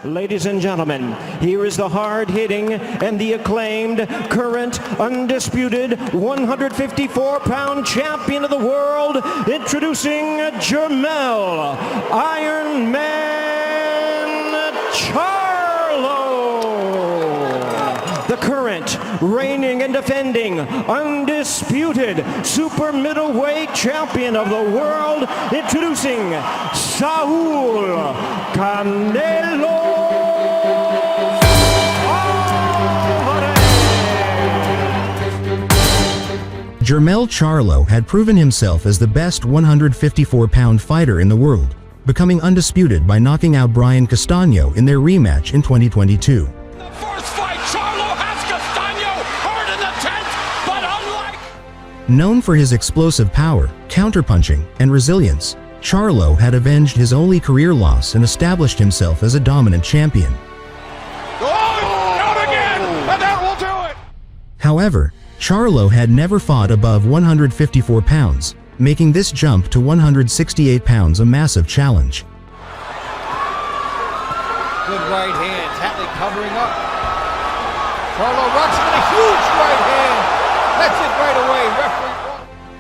Ladies and gentlemen, here is the hard-hitting and the acclaimed, current, undisputed 154-pound champion of the world, introducing Jermell Iron Man Charlo. The current, reigning and defending, undisputed super middleweight champion of the world, introducing Saúl Canelo Álvarez. Jermell Charlo had proven himself as the best 154-pound fighter in the world, becoming undisputed by knocking out Brian Castano in their rematch in 2022. Known for his explosive power, counterpunching, and resilience, Charlo had avenged his only career loss and established himself as a dominant champion. Not again! And that will do it! However, Charlo had never fought above 154 pounds, making this jump to 168 pounds a massive challenge. Good right hand, Hatley covering up. Charlo rocks with a huge right hand. That's it right away. Referee.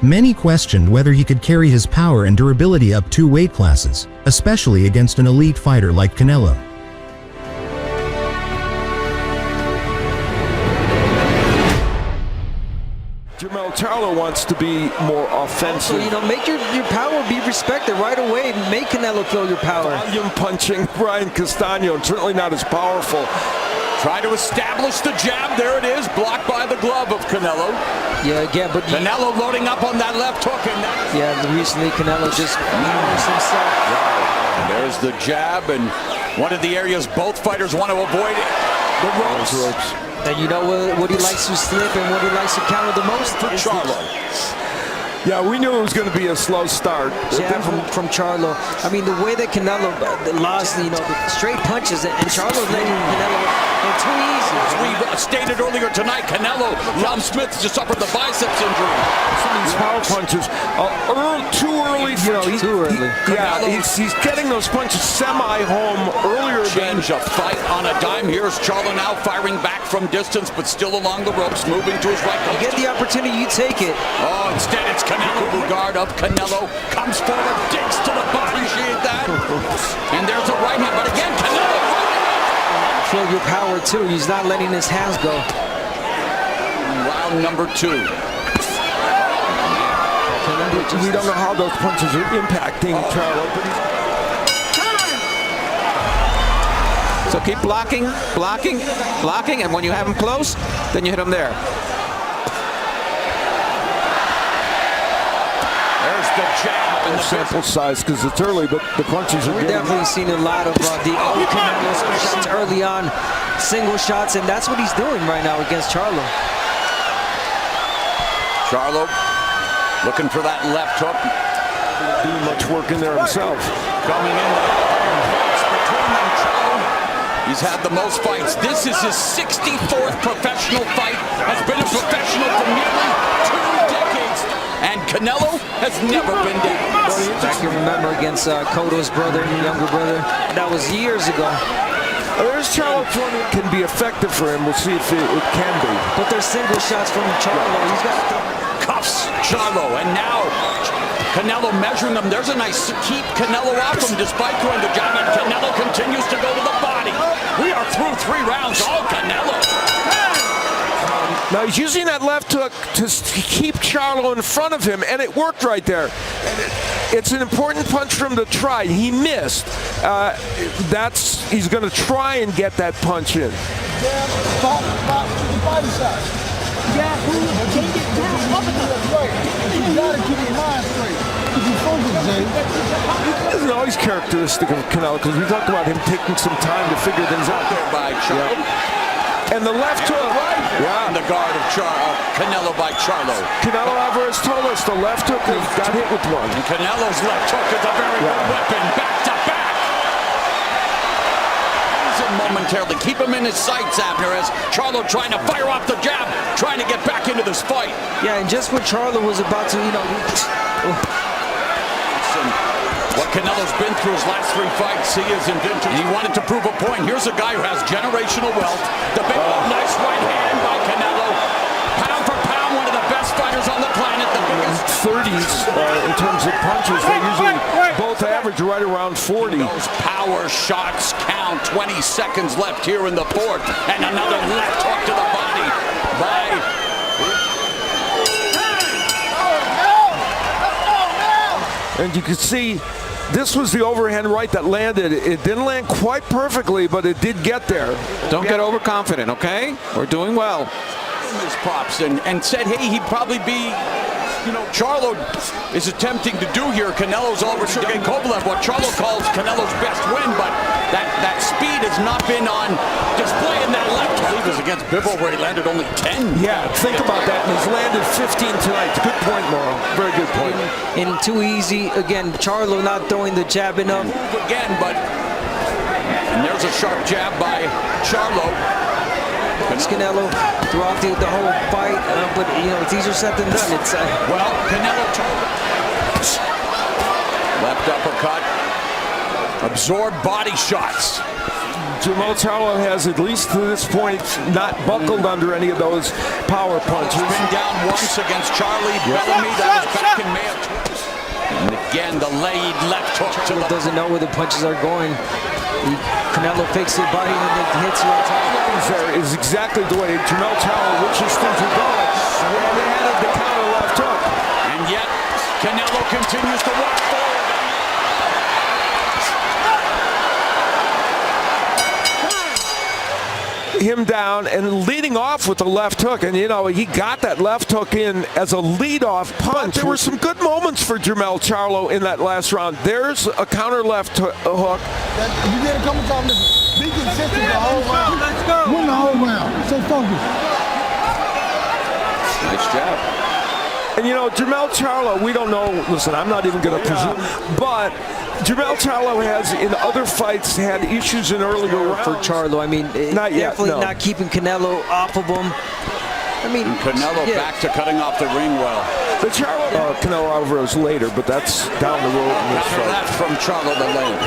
Many questioned whether he could carry his power and durability up 2 weight classes, especially against an elite fighter like Canelo. Jermell Charlo wants to be more offensive. So, make your power be respected right away. Make Canelo feel your power. Volume punching Brian Castano, certainly not as powerful. Try to establish the jab. There it is, blocked by the glove of Canelo. Yeah, again, but Canelo loading up on that left hook, and recently Canelo just used himself. And there's the jab, and one of the areas both fighters want to avoid the ropes. And you know what he likes to slip and what he likes to counter the most for Charlo. Yeah, we knew it was going to be a slow start. Jab from Charlo. I mean, the way that Canelo lost, the straight punches, and Charlo letting Canelo go too easy. As we stated earlier tonight, Canelo, Rob Smith just suffered the biceps injury. Some of these power punches, too early. Too early. Yeah, he's getting those punches semi-home earlier. Change a fight on a dime. Here's Charlo now firing back from distance, but still along the ropes, moving to his right. You get the opportunity, you take it. Oh, instead it's Canelo. The guard of Canelo comes forward, digs to the body. Appreciate that. And there's a right hand, but again, Canelo. Feel your power too. He's not letting his hands go. Round number 2. We don't know how those punches are impacting Charlo. So keep blocking, and when you have him close, then you hit him there. There's the jab. And the sample size because it's early, but the punches are. We're definitely seeing a lot of the old Canelo shots early on, single shots, and that's what he's doing right now against Charlo. Charlo looking for that left hook. Doing much work in there himself. Coming in between them, Charlo. He's had the most fights. This is his 64th professional fight. Has been a professional for nearly 2 decades. And Canelo has never been down. I can remember against Cotto's brother, younger brother. That was years ago. There's Charlo can be effective for him. We'll see if it can be. But there's single shots from Charlo. He's got cuffs Charlo, and now Canelo measuring them. There's a nice keep Canelo off him despite throwing the jab, and Canelo continues to go to the body. We are through 3 rounds. All Canelo. Now he's using that left hook to keep Charlo in front of him, and it worked right there. And it's an important punch for him to try. He missed. He's going to try and get that punch in. This is always characteristic of Canelo because we talked about him taking some time to figure things out. There by Charlo. And the left hook. And the guard of Canelo by Charlo. Canelo Alvarez told us the left hook got hit with one. And Canelo's left hook is a very good weapon. Back to back. Momentarily. Keep him in his sights, Abner, as Charlo trying to fire off the jab, trying to get back into this fight. Yeah, and just when Charlo was about to, What Canelo's been through his last 3 fights, he is invincible. He wanted to prove a point. Here's Here's a guy who has generational wealth. The big, nice right hand by Canelo. Pound for pound, one of the best fighters on the planet. The biggest 30s in terms of punches. They usually both average right around 40. Those power shots count. 20 seconds left here in the fourth. And another left hook to the body by... And you can see this was the overhand right that landed. It didn't land quite perfectly, but it did get there. Don't get overconfident, okay? We're doing well. His props and said, hey, he'd probably be, you know, Charlo is attempting to do here. Canelo's over Sergey Kovalev, what Charlo calls Canelo's best win, but that speed has not been on display in that left. I believe it was against Bivol where he landed only 10. Yeah, think about that. And he's landed 15 tonight. Good point, Morrow. Very good point. And too easy. Again, Charlo not throwing the jab enough. Move again, but and there's a sharp jab by Charlo. Canelo throughout the whole fight, but you know it's easier said than done. It's well, Canelo left uppercut, absorbed body shots. Jermell Charlo has, at least to this point, not buckled under any of those power punches. Been down once against Charlie Bellamy. That was back in May of 20. And again, the laid left hook to the... doesn't know where the punches are going. Canelo fakes the body and then hits you on top. There is exactly the way Jermell Charlo wishes things were going. And they had the counter left hook. And yet, Canelo continues to walk forward. Him down and leading off with the left hook, and you know he got that left hook in as a lead-off punch. There were some good moments for Jermell Charlo in that last round. There's a counter left hook. You did a couple times. Be consistent the whole round. Let's go. Win the whole round. Stay focused. Nice job. And you know, Jermell Charlo, we don't know, listen, I'm not even going to presume, but Jermell Charlo has, in other fights, had issues in earlier rounds. For Charlo, I mean, not yet, definitely no. not keeping Canelo off of him. I mean, and Canelo back to cutting off the ring well. The Charlo, Canelo Alvarez later, but that's down the road in this fight. That's from Charlo the lane.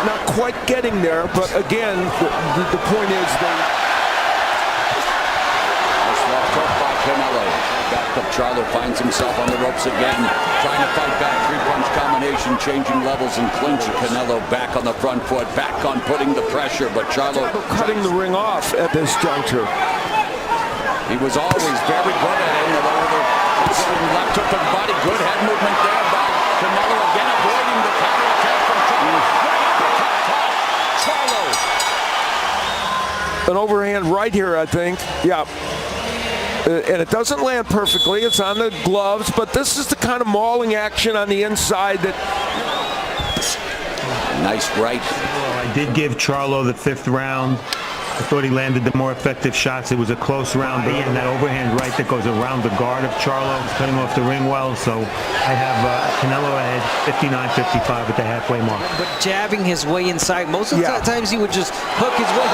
Not quite getting there, but again, the point is they... Nice left hook by Canelo. Back up, Charlo finds himself on the ropes again, trying to fight back. Three-punch combination, changing levels and clinch. Canelo back on the front foot, back on putting the pressure, but Charlo cutting the ring off at this juncture. He was always very good at it. Left hook to the body, good head movement there by Canelo, again avoiding the counterattack from Charlo. An overhand right here, I think. Yeah. And it doesn't land perfectly. It's on the gloves, but this is the kind of mauling action on the inside that... Nice right. Well, I did give Charlo the fifth round. I thought he landed the more effective shots. It was a close round, but and that overhand right that goes around the guard of Charlo is cutting off the ring well. So I have Canelo ahead 59-55 at the halfway mark. But jabbing his way inside, most of the times he would just hook his way.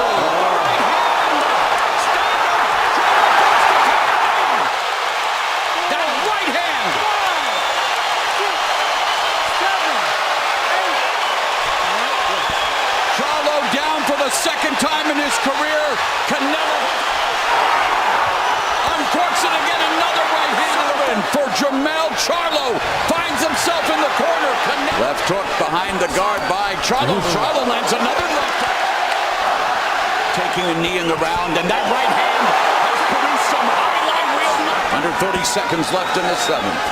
Second time in his career, Canelo uncorks it again, another right hand for Jermell Charlo, finds himself in the corner. Left hook behind the guard by Charlo. Charlo lands another left hook. Taking a knee in the round, and that right hand has produced some highlight reel. Under 30 seconds left in the seventh.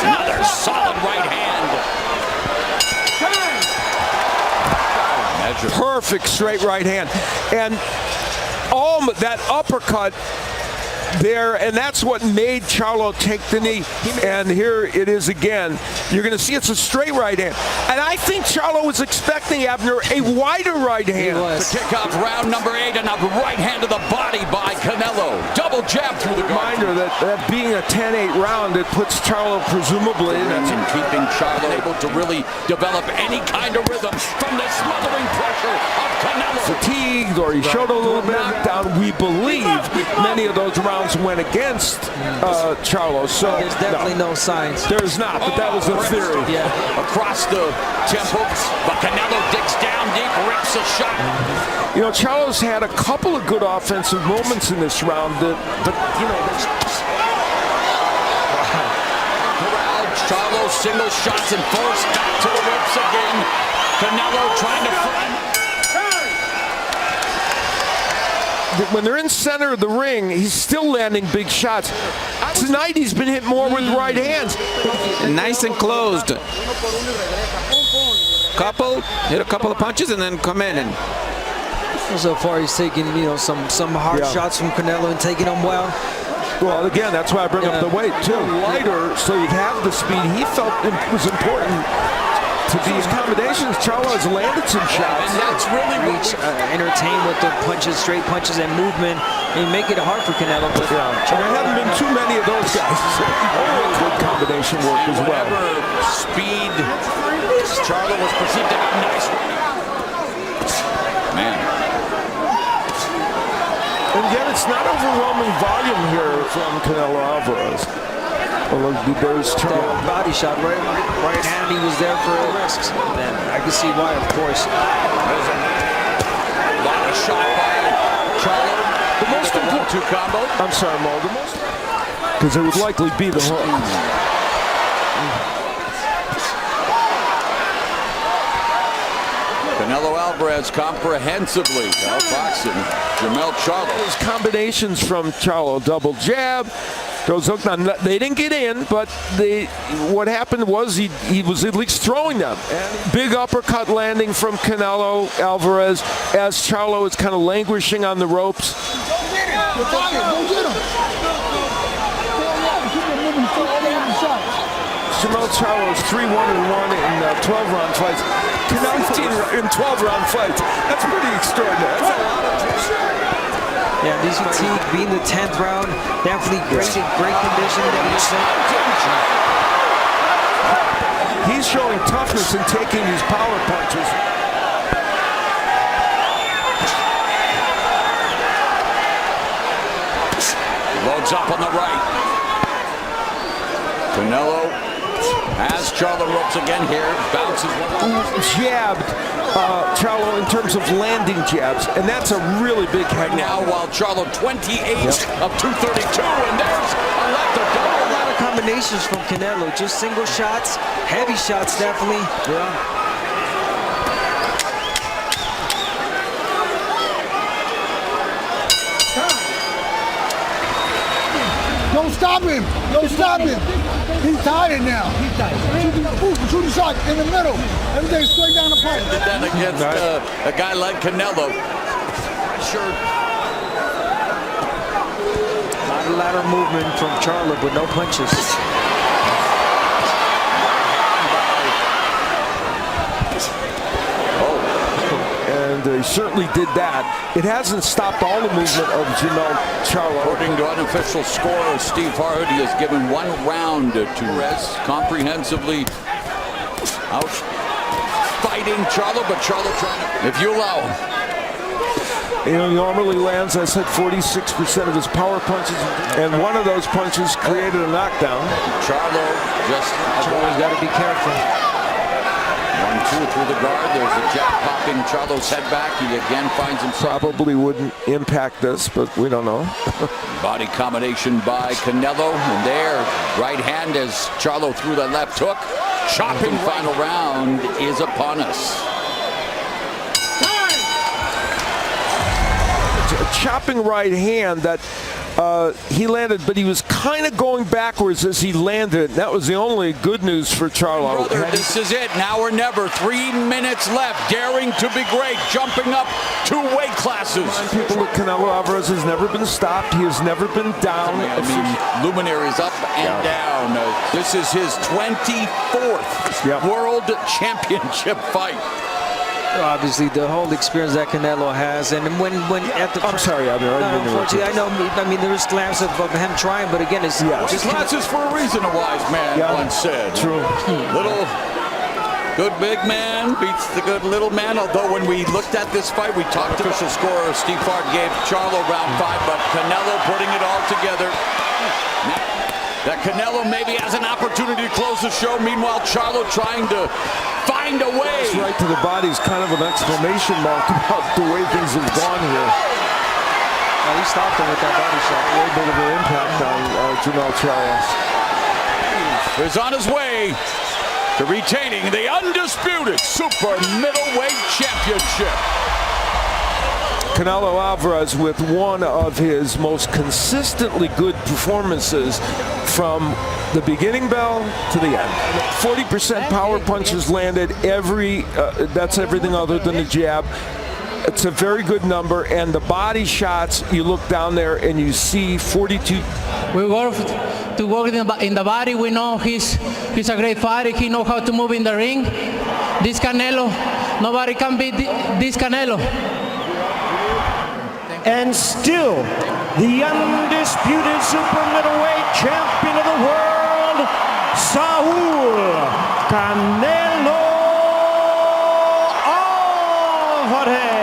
Another solid right hand. Perfect straight right hand. And all that uppercut there, and that's what made Charlo take the knee. And here it is again. You're going to see it's a straight right hand. And I think Charlo was expecting, Abner, a wider right hand. To kick off round number 8, and a right hand to the body by Canelo. Double jab through the guard. Reminder that being a 10-8 round, it puts Charlo presumably in keeping Charlo able to really develop any kind of rhythm from the smothering pressure of Canelo. Fatigued, or he showed a little bit of knockdown. We believe many of those rounds rounds went against Charlo. So there's definitely no signs. There's not, but that was the theory. Yeah. Across the temple, but Canelo digs down deep, rips a shot. You know, Charlo's had a couple of good offensive moments in this round, but you know, Charlo single shots and force back to the ropes again. Canelo trying to front. when they're in center of the ring, he's still landing big shots. Tonight he's been hit more with right hands. Nice and closed. Hit a couple of punches and then come in. And so far he's taking, some hard shots from Canelo and taking them well. Well, again, that's why I bring up the weight too. Lighter, so you'd have the speed. He felt it was important to these combinations. Charlo has landed some shots. And that's really entertain with the punches, straight punches and movement, and make it hard for Canelo. But there haven't been too many of those guys. Really good combination work as well. Speed. Charlo was perceived to have nice. Man. And again, it's not overwhelming volume here from Canelo Alvarez. Well, there's that body shot, right hand, he was there for risks. And I can see why, of course. Body shot by Charlo. The most important combo. I'm sorry, Mo. The most, because it would likely be the hook. Canelo Alvarez comprehensively outboxing Jermell Charlo. Those combinations from Charlo, double jab, goes hook. Now, they didn't get in, but what happened was he was at least throwing them. Big uppercut landing from Canelo Alvarez as Charlo is kind of languishing on the ropes. Go get him. Jermell Charlo is 3-1-1 in 12-round fights. Canelo 15 in 12-round fights. That's pretty extraordinary. That's a lot of pressure. Yeah, these fatigue being the 10th round, definitely great condition. He's showing toughness in taking these power punches. Loads up on the right. Canelo has Charlo ropes again here. Bounces one. Jabbed Charlo in terms of landing jabs, and that's a really big head. Now while Charlo 28 of 232, and there's a left or double. A lot of combinations from Canelo, just single shots, heavy shots definitely. Yeah. Don't stop him. Don't stop him. He's tired now. He's tired. Shoot a shot in the middle. Everything straight down the pipe. Did that against a guy like Canelo. Sure. A lot of lateral movement from Charlo, but no punches. And he certainly did that. It hasn't stopped all the movement of Jermell Charlo. According to unofficial score, Steve Harwood, he has given 1 round to rest comprehensively out fighting Charlo, but Charlo trying to, if you allow him. He normally lands, I said, 46% of his power punches, and one of those punches created a knockdown. Charlo's got to be careful. 1-2 through the guard. There's a jab popping Charlo's head back. He again finds himself. Probably wouldn't impact this, but we don't know. Body combination by Canelo, and there, right hand as Charlo threw the left hook. Chopping final round is upon us. A chopping right hand that he landed, but he was kind of going backwards as he landed. That was the only good news for Charlo. Brother, this is it, now or never. 3 minutes left, daring to be great, jumping up 2 weight classes. People that Canelo Alvarez has never been stopped. He has never been down. I mean, luminaries up and down. This is his 24th World Championship fight. Obviously, the whole experience that Canelo has, and when at the I'm sorry, unfortunately, I know. I mean, there's glimpses of him trying, but again, it's just glances for a reason. A wise man once said. True. Little Good big man beats the good little man. Although when we looked at this fight, we talked to official scorer Steve Hart gave Charlo round 5, but Canelo putting it all together. That Canelo maybe has an opportunity to close the show. Meanwhile, Charlo trying to find a way. It's right to the body is kind of an exclamation mark about the way things have gone here. Well, he stopped him with that body shot. A little bit of an impact on Jermell Charlo. Is on his way to retaining the undisputed super middleweight championship. Canelo Alvarez with one of his most consistently good performances from the beginning bell to the end. 40% power punches landed, that's everything other than the jab. It's a very good number, and the body shots, you look down there and you see 42. We work to work in the body. We know he's a great fighter. He knows how to move in the ring. This Canelo, nobody can beat this Canelo. And still, the undisputed super middleweight champion of the world, Saúl Canelo Álvarez.